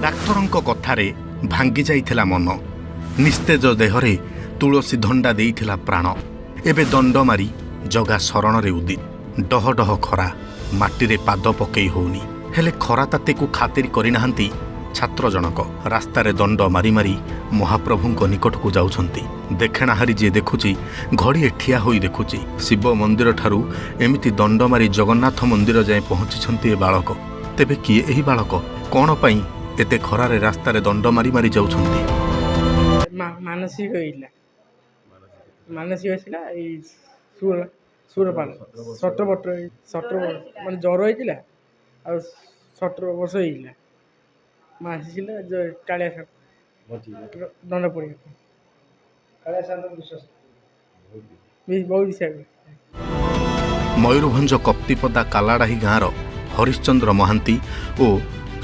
ଡାକ୍ତରଙ୍କ କଥାରେ ଭାଙ୍ଗି ଯାଇଥିଲା ମନ। ନିସ୍ତେଜ ଦେହରେ ତୁଳସୀ ଧଣ୍ଡା ଦେଇଥିଲା ପ୍ରାଣ। ଏବେ ଦଣ୍ଡ ମାରି ଜଗା ଶରଣରେ ଉଦିତ। ଡହ ଡହ ଖରା, ମାଟିରେ ପାଦ ପକେଇ ହେଉନି। ହେଲେ ଖରା ତାତିକୁ ଖାତିର କରିନାହାନ୍ତି ଛାତ୍ର ଜଣକ। ରାସ୍ତାରେ ଦଣ୍ଡ ମାରି ମାରି ମହାପ୍ରଭୁଙ୍କ ନିକଟକୁ ଯାଉଛନ୍ତି। ଦେଖେଣାହାରି ଯିଏ ଦେଖୁଛି ଘଡ଼ିଏ ଠିଆ ହୋଇ ଦେଖୁଛି। ଶିବ ମନ୍ଦିରଠାରୁ ଏମିତି ଦଣ୍ଡ ମାରି ଜଗନ୍ନାଥ ମନ୍ଦିର ଯାଏଁ ପହଞ୍ଚିଛନ୍ତି ଏ ବାଳକ। ତେବେ କିଏ ଏହି ବାଳକ? କ'ଣ ପାଇଁ ଏତେ ଖରାରେ ରାସ୍ତାରେ ଦଣ୍ଡ ମାରି ମାରି ଯାଉଛନ୍ତି? ମାନସିକ ଥିଲା ଏଇ ସୁରପାଳ 17 ମାନେ ଜ୍ୱର ହେଇଥିଲା ଆଉ 17 ବର୍ଷ ହେଇଥିଲା। ମୁଁ ଆସିଥିଲା କାଳିଆ ଦଣ୍ଡ ପଡ଼ିବା ବହୁତ ବିଶ୍ୱାସ। ମୟୂରଭଞ୍ଜ କପ୍ତିପଦା କାଲାଡାହି ଗାଁର ହରିଶ୍ଚନ୍ଦ୍ର ମହାନ୍ତି ଓ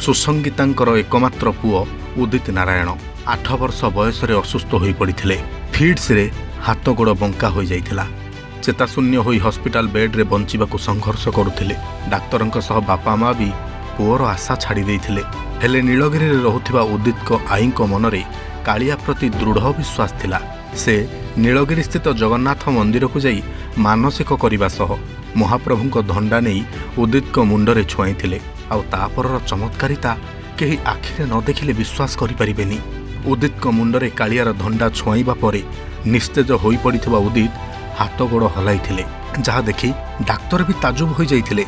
ସୁସଙ୍ଗୀତାଙ୍କର ଏକମାତ୍ର ପୁଅ ଉଦିତ ନାରାୟଣ 8 ବର୍ଷ ବୟସରେ ଅସୁସ୍ଥ ହୋଇପଡ଼ିଥିଲେ। ଫିଡ୍ସରେ ହାତ ଗୋଡ଼ ବଙ୍କା ହୋଇଯାଇଥିଲା। ଚେତାଶୂନ୍ୟ ହୋଇ ହସ୍ପିଟାଲ ବେଡ୍ରେ ବଞ୍ଚିବାକୁ ସଂଘର୍ଷ କରୁଥିଲେ। ଡାକ୍ତରଙ୍କ ସହ ବାପା ମା ବି ପୁଅର ଆଶା ଛାଡ଼ି ଦେଇଥିଲେ। ହେଲେ ନୀଳଗିରିରେ ରହୁଥିବା ଉଦିତଙ୍କ ଆଈଙ୍କ ମନରେ କାଳିଆ ପ୍ରତି ଦୃଢ଼ ବିଶ୍ୱାସ ଥିଲା। ସେ ନୀଳଗିରିସ୍ଥିତ ଜଗନ୍ନାଥ ମନ୍ଦିରକୁ ଯାଇ ମାନସିକ କରିବା ସହ ମହାପ୍ରଭୁଙ୍କ ଧଣ୍ଡା ନେଇ ଉଦିତଙ୍କ ମୁଣ୍ଡରେ ଛୁଆଇଥିଲେ। ଆଉ ତାପରର ଚମତ୍କାରିତା କେହି ଆଖିରେ ନ ଦେଖିଲେ ବିଶ୍ୱାସ କରିପାରିବେନି। ଉଦିତଙ୍କ ମୁଣ୍ଡରେ କାଳିଆର ଧଣ୍ଡା ଛୁଆଇବା ପରେ ନିସ୍ତେଜ ହୋଇପଡ଼ିଥିବା ଉଦିତ ହାତ ଗୋଡ଼ ହଲାଇଥିଲେ, ଯାହା ଦେଖି ଡାକ୍ତର ବି ତାଜୁବ ହୋଇଯାଇଥିଲେ।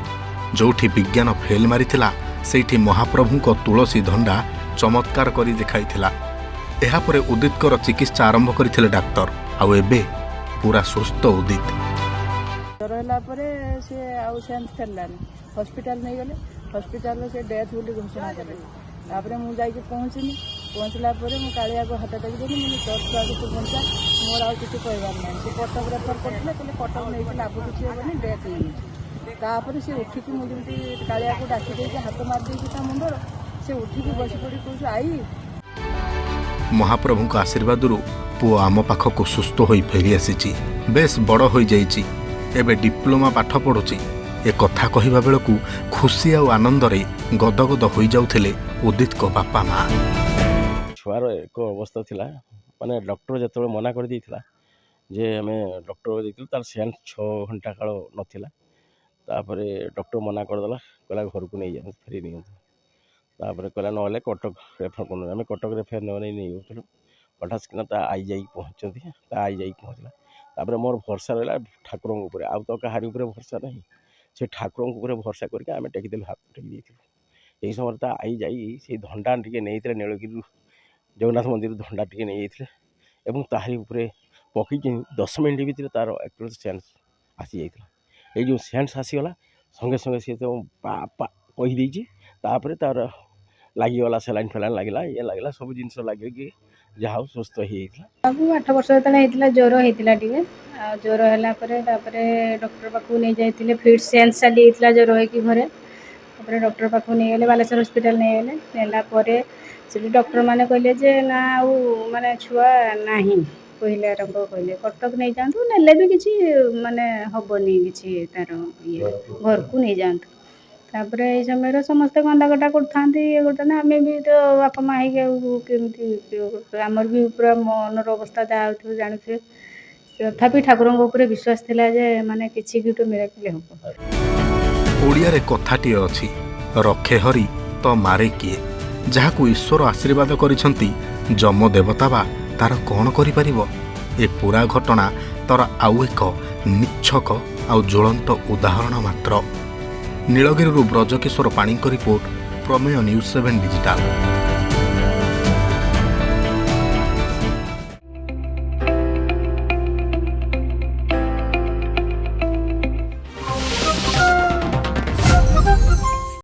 ଯେଉଁଠି ବିଜ୍ଞାନ ଫେଲ୍ ମାରିଥିଲା ସେଇଠି ମହାପ୍ରଭୁଙ୍କ ତୁଳସୀ ଧଣ୍ଡା ଚମତ୍କାର କରି ଦେଖାଇଥିଲା। ଏହାପରେ ଉଦିତଙ୍କର ଚିକିତ୍ସା ଆରମ୍ଭ କରିଥିଲେ ଡାକ୍ତର। ଆଉ ଏବେ ପୁରା ସୁସ୍ଥ ଉଦିତ। ଜ୍ୱର ହେଲା ପରେ ସେ ଆଉ ସେନ୍ସ ଫେରିଲାନି। ହସ୍ପିଟାଲ ନେଇଗଲେ। ହସ୍ପିଟାଲରେ ସେ ଡେଥ୍ ବୋଲି ଘୋଷଣା କଲେ। ତାପରେ ମୁଁ ଯାଇକି ପହଞ୍ଚିଲା ପରେ ମୁଁ କାଳିଆକୁ ହାତ ଟେକିଦେଲି। ମୁଁ ତୋର ଛୁଆକୁ ତୁ ବଞ୍ଚା, ମୋର ଆଉ କିଛି କହିବାର ନାହିଁ। ସେ କଟକ ରେଫର କରିଥିଲେ, କହିଲେ କଟକ ନେଇକି ଲାଭ କିଛି ହେବନି, ଡେଥ୍ ହେଇଯାଇଛି। ତାପରେ ସେ ଉଠିକି ମୁଁ ଯେମିତି କାଳିଆକୁ ଡାକି ଦେଇକି ହାତ ମାରିଦେଇଛି ତା ମୁଣ୍ଡର, ସେ ଉଠିକି ବସି ପଡ଼ି କହୁଛି ଆଈ। ମହାପ୍ରଭୁଙ୍କ ଆଶୀର୍ବାଦରୁ ପୁଅ ଆମ ପାଖକୁ ସୁସ୍ଥ ହୋଇ ଫେରିଆସିଛି। ବେଶ ବଡ଼ ହୋଇଯାଇଛି। ଏବେ ଡିପ୍ଲୋମା ପାଠ ପଢ଼ୁଛି। ଏ କଥା କହିବା ବେଳକୁ ଖୁସି ଆଉ ଆନନ୍ଦରେ ଗଦଗଦ ହୋଇଯାଉଥିଲେ ଉଦିତଙ୍କ ବାପା ମା। ଛୁଆର ଏକ ଅବସ୍ଥା ଥିଲା, ମାନେ ଡକ୍ଟର ଯେତେବେଳେ ମନା କରିଦେଇଥିଲା ଯେ ଆମେ ଡକ୍ଟର ଦେଇଥିଲୁ ତାର ସେନ୍ସ 6 ଘଣ୍ଟା କାଳ ନଥିଲା। ତାପରେ ଡକ୍ଟର ମନା କରିଦେଲା, କହିଲା ଘରକୁ ନେଇଯାଆନ୍ତୁ, ଫେରି ନିଅନ୍ତୁ। ତାପରେ କହିଲା ନହେଲେ କଟକ ରେଫର କରୁ। ଆମେ କଟକ ରେଫର ନେଇଯାଉଥିଲୁ। ହଠାତ୍ କିନା ତା ଆଈ ଯାଇକି ପହଞ୍ଚିଲା। ତାପରେ ମୋର ଭରସା ରହିଲା ଠାକୁରଙ୍କ ଉପରେ, ଆଉ ତ କାହାରି ଉପରେ ଭରସା ନାହିଁ। ସେ ଠାକୁରଙ୍କ ଉପରେ ଭରସା କରିକି ଆମେ ଟେକିଦେଲୁ, ହାତ ଟେକି ଦେଇଥିଲୁ। ଏହି ସମୟରେ ତା ଆଈ ଯାଇ ସେଇ ଧଣ୍ଡା ଟିକେ ନେଇଥିଲେ, ନୀଳଗିରିରୁ ଜଗନ୍ନାଥ ମନ୍ଦିର ଧଣ୍ଡା ଟିକେ ନେଇଯାଇଥିଲେ ଏବଂ ତାହାରି ଉପରେ ପକେଇକି 10 ମିନିଟ୍ ଭିତରେ ତାର ଆକ୍ଚୁଆଲି ସେନ୍ସ ଆସିଯାଇଥିଲା। ଏଇ ଯେଉଁ ସେନ୍ସ ଆସିଗଲା ସଙ୍ଗେ ସଙ୍ଗେ ସିଏ ତ କହିଦେଇଛି। ତାପରେ ତାର ଲାଗିଗଲା ସେଲାଇନ୍ ଲାଗିଲା ସବୁ ଜିନିଷ ଲାଗିକି ଯାହା ହଉ ସୁସ୍ଥ ହେଇଯାଇଥିଲା। ତାକୁ 8 ବର୍ଷ ଯେତେବେଳେ ହେଇଥିଲା ଜ୍ୱର ହେଇଥିଲା ଟିକେ। ଆଉ ଜ୍ୱର ହେଲା ପରେ ତାପରେ ଡକ୍ଟର ପାଖକୁ ନେଇଯାଇଥିଲେ। ଫିଡ୍ ସେନ୍ସ ଚାଲି ଯାଇଥିଲା ଜ୍ୱର ହେଇକି ଘରେ। ତାପରେ ଡକ୍ଟର ପାଖକୁ ନେଇଗଲେ, ବାଲେଶ୍ୱର ହସ୍ପିଟାଲ ନେଲା ପରେ ସେଠି ଡକ୍ଟରମାନେ କହିଲେ ଯେ ନା ଆଉ ମାନେ ଛୁଆ ନାହିଁ। କହିଲେ କଟକ ନେଇଯାଆନ୍ତୁ, ନେଲେ ବି କିଛି ମାନେ ହେବନି କିଛି ତାର ଘରକୁ ନେଇଯାଆନ୍ତୁ। ତାପରେ ଏଇ ସମୟରେ ସମସ୍ତେ କନ୍ଦାକଟା କରୁଥାନ୍ତି, ଆମେ ବି ତ ବାପା ମା ହେଇକି ଆଉ କେମିତି, ଆମର ବି ପୁରା ମନର ଅବସ୍ଥା ଯାହା ହେଉଥିବ ଜାଣୁଥିବେ। ତଥାପି ଠାକୁରଙ୍କ ଉପରେ ବିଶ୍ୱାସ ଥିଲା ଯେ ମାନେ କିଛି ବି ଗୋଟେ ମିରାକଲ୍ ହେବ। ଓଡ଼ିଆରେ କଥାଟିଏ ଅଛି, ରଖେ ହରି ତ ମାରେ କିଏ। ଯାହାକୁ ଈଶ୍ୱର ଆଶୀର୍ବାଦ କରିଛନ୍ତି ଯମ ଦେବତା ବା ତାର କ'ଣ କରିପାରିବ। ଏ ପୁରା ଘଟଣା ତାର ଆଉ ଏକ ନିଚ୍ଛକ ଆଉ ଜ୍ୱଳନ୍ତ ଉଦାହରଣ ମାତ୍ର। ନୀଳଗିରିରୁ ବ୍ରଜକିଶୋର ପାଣିଙ୍କ ରିପୋର୍ଟ, ପ୍ରମେୟ ନ୍ୟୁଜ୍ 7 ଡିଜିଟାଲ।